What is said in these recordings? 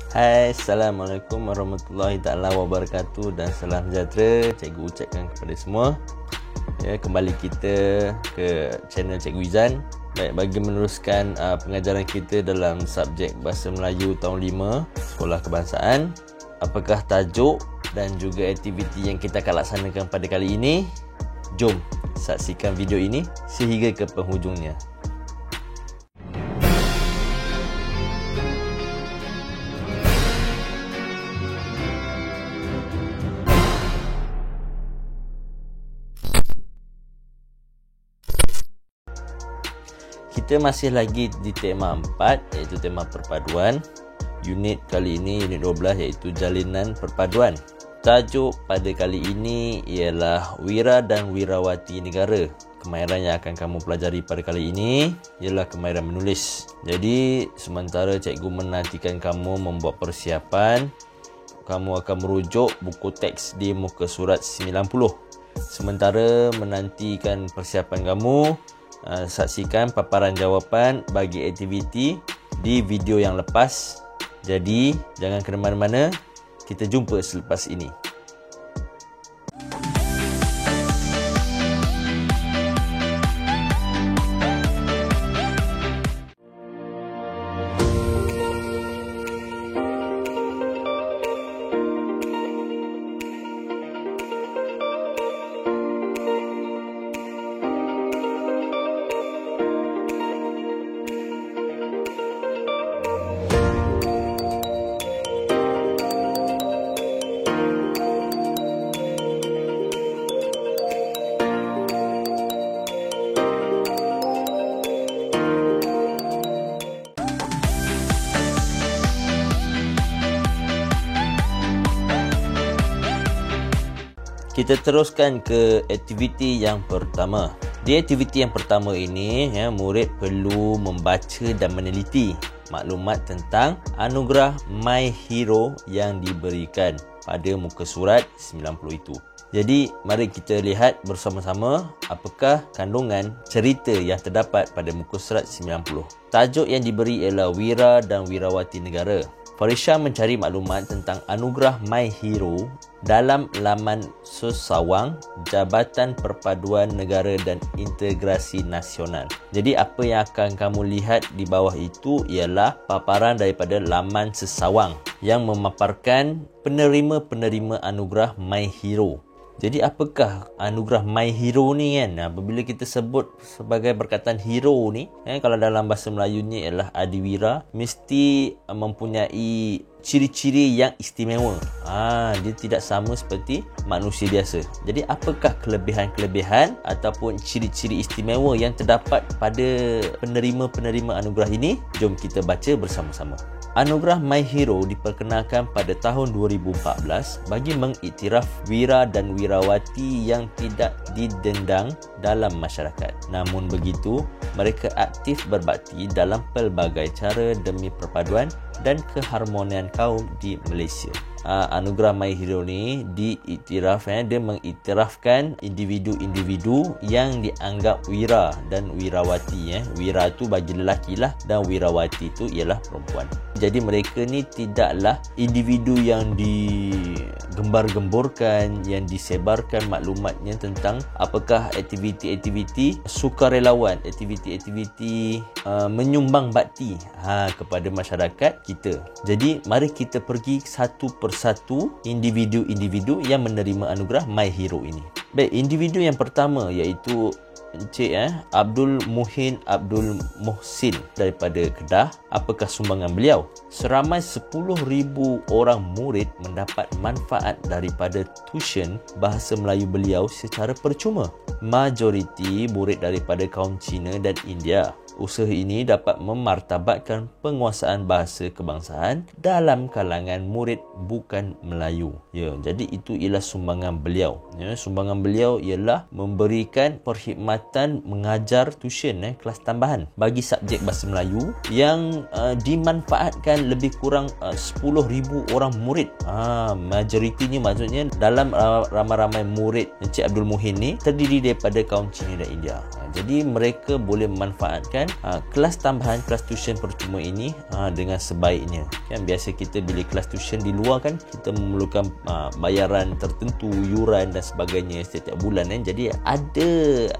Hai, Assalamualaikum warahmatullahi ta'ala wabarakatuh dan salam sejahtera cikgu ucapkan kepada semua. Kembali kita ke channel Cikgu Izan. Baik, bagi meneruskan pengajaran kita dalam subjek Bahasa Melayu tahun 5 Sekolah Kebangsaan. Apakah tajuk dan juga aktiviti yang kita akan laksanakan pada kali ini? Jom saksikan video ini sehingga ke penghujungnya. Kita masih lagi di tema 4 iaitu tema perpaduan. Unit kali ini unit 12 iaitu jalinan perpaduan. Tajuk pada kali ini ialah Wira dan Wirawati Negara. Kemahiran yang akan kamu pelajari pada kali ini ialah kemahiran menulis. Jadi sementara cikgu menantikan kamu membuat persiapan, kamu akan merujuk buku teks di muka surat 90. Sementara menantikan persiapan kamu, saksikan paparan jawapan bagi aktiviti di video yang lepas. Jadi jangan ke mana-mana, kita jumpa selepas ini. Kita teruskan ke aktiviti yang pertama. Di aktiviti yang pertama ini, murid perlu membaca dan meneliti maklumat tentang anugerah My Hero yang diberikan pada muka surat 90 itu. Jadi, mari kita lihat bersama-sama apakah kandungan cerita yang terdapat pada muka surat 90. Tajuk yang diberi ialah Wira dan Wirawati Negara. Farisha mencari maklumat tentang anugerah My Hero dalam laman Sesawang Jabatan Perpaduan Negara dan Integrasi Nasional. Jadi apa yang akan kamu lihat di bawah itu ialah paparan daripada laman Sesawang yang memaparkan penerima-penerima anugerah My Hero. Jadi apakah anugerah My Hero ni kan? Apabila kita sebut sebagai perkataan hero ni, kalau dalam bahasa Melayunya ialah adiwira, mesti mempunyai ciri-ciri yang istimewa. Dia tidak sama seperti manusia biasa. Jadi apakah kelebihan-kelebihan ataupun ciri-ciri istimewa yang terdapat pada penerima-penerima anugerah ini? Jom kita baca bersama-sama. Anugerah My Hero diperkenalkan pada tahun 2014 bagi mengiktiraf wira dan wirawati yang tidak didendang dalam masyarakat. Namun begitu, mereka aktif berbakti dalam pelbagai cara demi perpaduan dan keharmonian kaum di Malaysia. Anugerah My Hero ni diiktiraf, dia mengiktirafkan individu-individu yang dianggap wira dan wirawati. Wira tu bagi lelaki lah dan wirawati tu ialah perempuan. Jadi mereka ni tidaklah individu yang digembar-gemburkan, yang disebarkan maklumatnya tentang apakah aktiviti-aktiviti sukarelawan, aktiviti-aktiviti menyumbang bakti kepada masyarakat kita. Jadi mari kita pergi satu persatu individu-individu yang menerima anugerah My Hero ini. Baik, individu yang pertama iaitu Encik Abdul Muhin Abdul Muhsin daripada Kedah. Apakah sumbangan beliau? Seramai 10,000 orang murid mendapat manfaat daripada tuition bahasa Melayu beliau secara percuma. Majoriti murid daripada kaum Cina dan India. Usaha ini dapat memartabatkan penguasaan bahasa kebangsaan dalam kalangan murid bukan Melayu. Jadi itu ialah sumbangan beliau. Sumbangan beliau ialah memberikan perkhidmatan mengajar tuition kelas tambahan bagi subjek bahasa Melayu yang dimanfaatkan lebih kurang 10,000 orang murid. Majoritinya maksudnya dalam ramai-ramai murid Encik Abdul Muhin ni terdiri daripada kaum Cina dan India. Jadi mereka boleh memanfaatkan kelas tambahan, kelas tuition percuma ini dengan sebaiknya. Kan biasa kita bila kelas tuition di luar kan kita memerlukan bayaran tertentu, yuran dan sebagainya setiap bulan kan. Jadi ada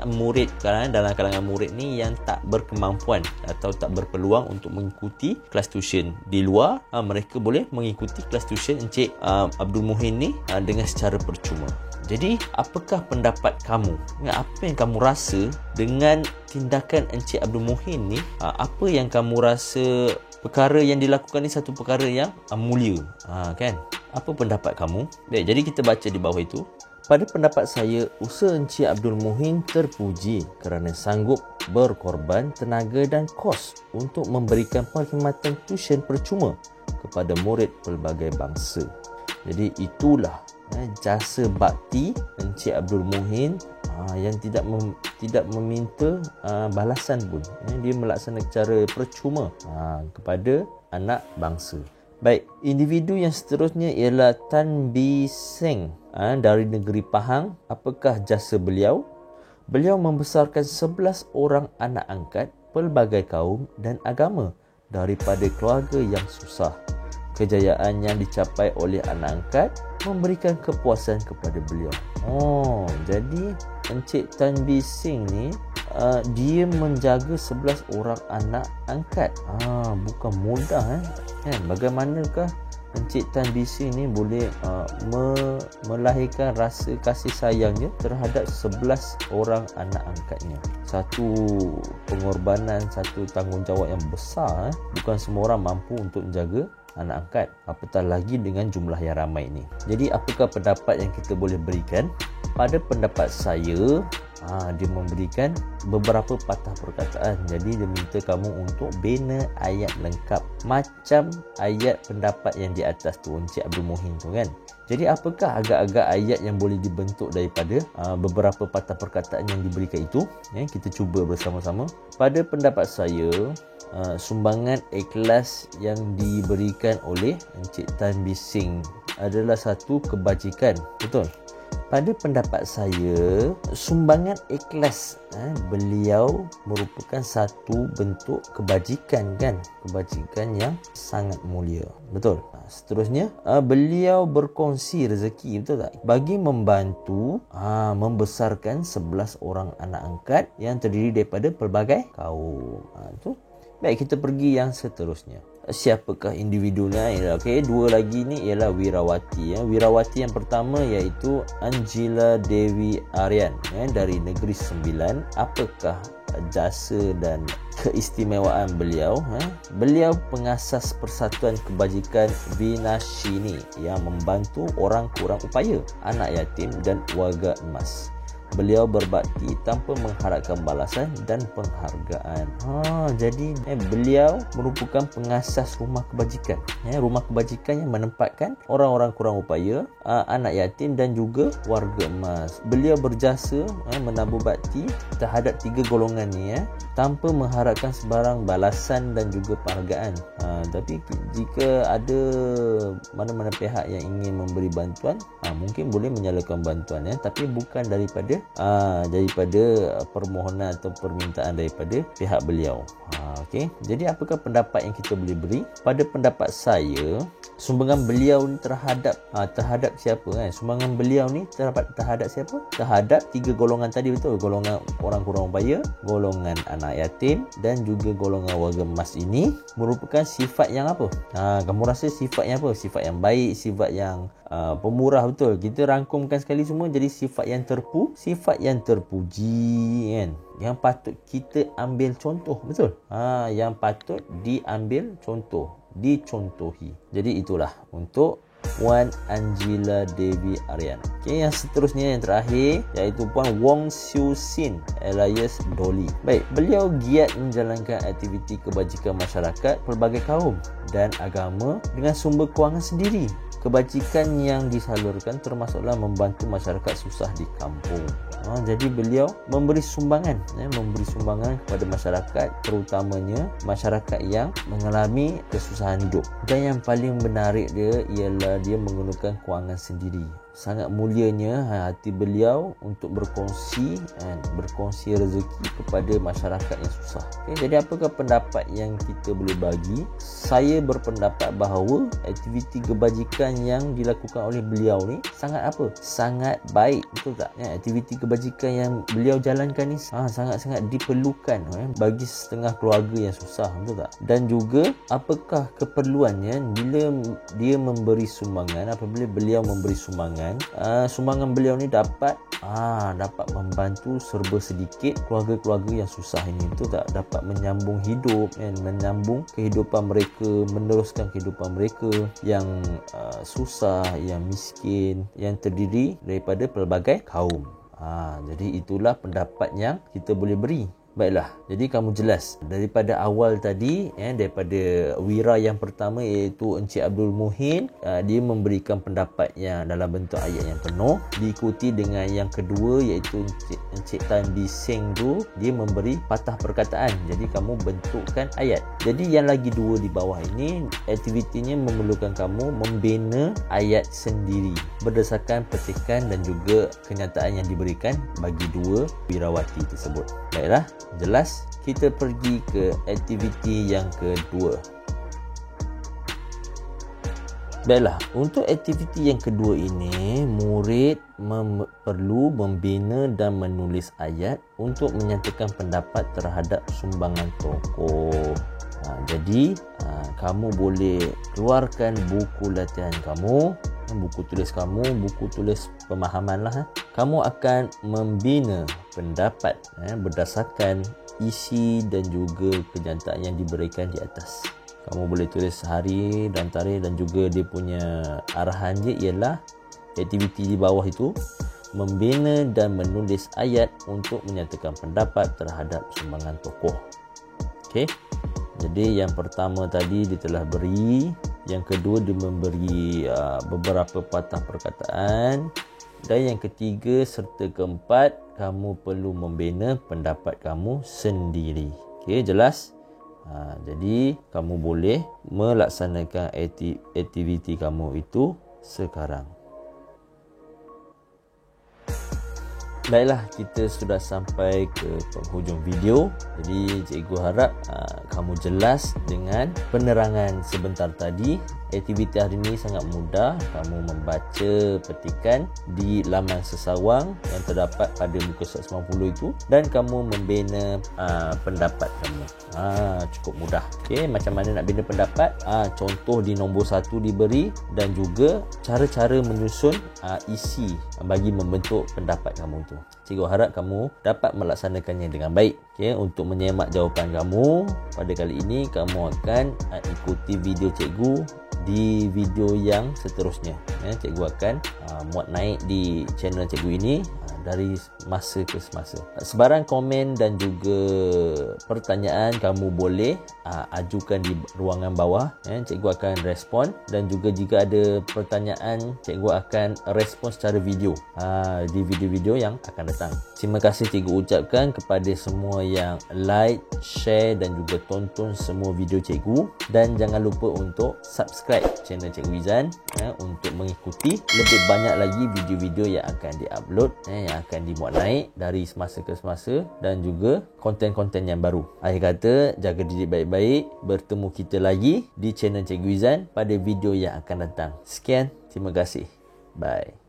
murid dalam kalangan murid ni yang tak berkemampuan atau tak berpeluang untuk mengikuti kelas tuition di luar, mereka boleh mengikuti kelas tuition Encik Abdul Muhin ni dengan secara percuma. Jadi, apakah pendapat kamu? Apa yang kamu rasa dengan tindakan Encik Abdul Muhin ni? Apa yang kamu rasa perkara yang dilakukan ni satu perkara yang mulia? Kan? Apa pendapat kamu? Baik, jadi kita baca di bawah itu. Pada pendapat saya, usaha Encik Abdul Muhin terpuji kerana sanggup berkorban tenaga dan kos untuk memberikan perkhidmatan tuition percuma kepada murid pelbagai bangsa. Jadi itulah jasa bakti Encik Abdul Muhin yang tidak meminta balasan pun. Dia melaksanakan secara percuma kepada anak bangsa. Baik, individu yang seterusnya ialah Tan Bee Seng dari negeri Pahang. Apakah jasa beliau? Beliau membesarkan 11 orang anak angkat pelbagai kaum dan agama daripada keluarga yang susah. Kejayaan yang dicapai oleh anak angkat memberikan kepuasan kepada beliau. Jadi Encik Tan Bee Seng ni dia menjaga 11 orang anak angkat. Bukan mudah kan? Bagaimanakah Encik Tan Bee Seng ni boleh melahirkan rasa kasih sayangnya terhadap 11 orang anak angkatnya? Satu pengorbanan, satu tanggungjawab yang besar. Bukan semua orang mampu untuk menjaga anak angkat, apatah lagi dengan jumlah yang ramai ini. Jadi apakah pendapat yang kita boleh berikan? Pada pendapat saya, dia memberikan beberapa patah perkataan. Jadi dia minta kamu untuk bina ayat lengkap macam ayat pendapat yang di atas tu, Encik Abdul Muhin tu kan. Jadi apakah agak-agak ayat yang boleh dibentuk daripada beberapa patah perkataan yang diberikan itu? Kita cuba bersama-sama. Pada pendapat saya, sumbangan ikhlas yang diberikan oleh Encik Tan Bee Seng adalah satu kebajikan. Betul? Pada pendapat saya, sumbangan ikhlas beliau merupakan satu bentuk kebajikan kan? Kebajikan yang sangat mulia. Betul? Seterusnya, beliau berkongsi rezeki, betul tak? Bagi membantu membesarkan 11 orang anak angkat yang terdiri daripada pelbagai kaum. Itu. Baik, kita pergi yang seterusnya. Siapakah individunya? Okey, dua lagi ni ialah Wirawati. Wirawati yang pertama iaitu Angela Dewi Aryan dari Negeri Sembilan. Apakah jasa dan keistimewaan beliau? Beliau pengasas Persatuan Kebajikan Vinashini yang membantu orang kurang upaya, anak yatim dan warga emas. Beliau berbakti tanpa mengharapkan balasan dan penghargaan. Jadi beliau merupakan pengasas rumah kebajikan. Rumah kebajikan yang menempatkan orang-orang kurang upaya, anak yatim dan juga warga emas. Beliau berjasa menabur bakti terhadap tiga golongan ni tanpa mengharapkan sebarang balasan dan juga penghargaan. Tapi jika ada mana-mana pihak yang ingin memberi bantuan, mungkin boleh menyalurkan bantuan tapi bukan daripada permohonan atau permintaan daripada pihak beliau. Okey. Jadi apakah pendapat yang kita boleh beri? Pada pendapat saya, sumbangan beliau ni terhadap siapa Sumbangan beliau ni terhadap siapa? Terhadap tiga golongan tadi, betul? Golongan orang kurang upaya, golongan anak yatim dan juga golongan warga emas ini merupakan sifat yang apa? Kamu rasa sifat yang apa? Sifat yang baik, sifat yang pemurah, betul? Kita rangkumkan sekali semua jadi sifat yang terpuji kan? Yang patut kita ambil contoh, betul? Yang patut diambil contoh, dicontohi. Jadi itulah untuk Puan Angela Dewi Aryan. Okey, yang seterusnya yang terakhir iaitu Puan Wong Siu Sin alias Dolly. Baik, beliau giat menjalankan aktiviti kebajikan masyarakat pelbagai kaum dan agama dengan sumber kewangan sendiri. Kebajikan yang disalurkan termasuklah membantu masyarakat susah di kampung. Jadi beliau memberi sumbangan kepada masyarakat, terutamanya masyarakat yang mengalami kesusahan hidup. Dan yang paling menarik dia ialah dia menggunakan kewangan sendiri. sangat mulianya hati beliau untuk berkongsi rezeki kepada masyarakat yang susah. Jadi apakah pendapat yang kita boleh bagi? Saya berpendapat bahawa aktiviti kebajikan yang dilakukan oleh beliau ni sangat baik, betul tak? Aktiviti kebajikan yang beliau jalankan ni sangat-sangat diperlukan bagi setengah keluarga yang susah, betul tak? Dan juga apakah keperluannya bila dia memberi sumbangan, apabila beliau memberi sumbangan beliau ni dapat membantu serba sedikit keluarga-keluarga yang susah ini, betul tak? Dapat menyambung hidup, menyambung kehidupan mereka, meneruskan kehidupan mereka yang susah, yang miskin, yang terdiri daripada pelbagai kaum. Jadi itulah pendapat yang kita boleh beri. Baiklah, jadi kamu jelas daripada awal tadi, daripada wira yang pertama iaitu Encik Abdul Muhin, dia memberikan pendapatnya dalam bentuk ayat yang penuh, diikuti dengan yang kedua iaitu Encik Tan Bising tu, dia memberi patah perkataan. Jadi kamu bentukkan ayat. Jadi yang lagi dua di bawah ini, aktivitinya memerlukan kamu membina ayat sendiri berdasarkan petikan dan juga kenyataan yang diberikan bagi dua wirawati tersebut. Baiklah, jelas. Kita pergi ke aktiviti yang kedua. Baiklah, untuk aktiviti yang kedua ini, murid perlu membina dan menulis ayat untuk menyatakan pendapat terhadap sumbangan tokoh. Jadi kamu boleh keluarkan buku latihan kamu, buku tulis kamu, buku tulis pemahaman lah. Kamu akan membina pendapat berdasarkan isi dan juga kenyataan yang diberikan di atas. Kamu boleh tulis hari dan tarikh, dan juga dia punya arahan dia ialah aktiviti di bawah itu membina dan menulis ayat untuk menyatakan pendapat terhadap sumbangan tokoh. Okey. Jadi yang pertama tadi dia telah beri, yang kedua dia memberi beberapa patah perkataan, dan yang ketiga serta keempat kamu perlu membina pendapat kamu sendiri. Okey, jelas? Jadi kamu boleh melaksanakan aktiviti kamu itu sekarang. Baiklah, kita sudah sampai ke penghujung video. Jadi cikgu harap kamu jelas dengan penerangan sebentar tadi. Aktiviti hari ini sangat mudah. Kamu membaca petikan di laman sesawang yang terdapat pada muka surat 90 itu, dan kamu membina pendapat kamu. Cukup mudah. Okey, macam mana nak bina pendapat? Contoh di nombor 1 diberi, dan juga cara-cara menyusun isi bagi membentuk pendapat kamu tu. Cikgu harap kamu dapat melaksanakannya dengan baik. Okay, untuk menyemak jawapan kamu pada kali ini, kamu akan ikuti video cikgu di video yang seterusnya. Cikgu akan muat naik di channel cikgu ini dari masa ke semasa. Sebarang komen dan juga pertanyaan kamu boleh ajukan di ruangan bawah. Cikgu akan respon, dan juga jika ada pertanyaan, cikgu akan respon secara video di video-video yang akan datang. Terima kasih cikgu ucapkan kepada semua yang like, share dan juga tonton semua video cikgu, dan jangan lupa untuk subscribe channel Cikgu Izan untuk mengikuti lebih banyak lagi video-video yang akan diupload, yang akan dimuat naik dari semasa ke semasa, dan juga konten-konten yang baru. Akhir kata, jaga diri baik-baik. Bertemu kita lagi di channel Cikgu Izan pada video yang akan datang. Sekian, terima kasih. Bye.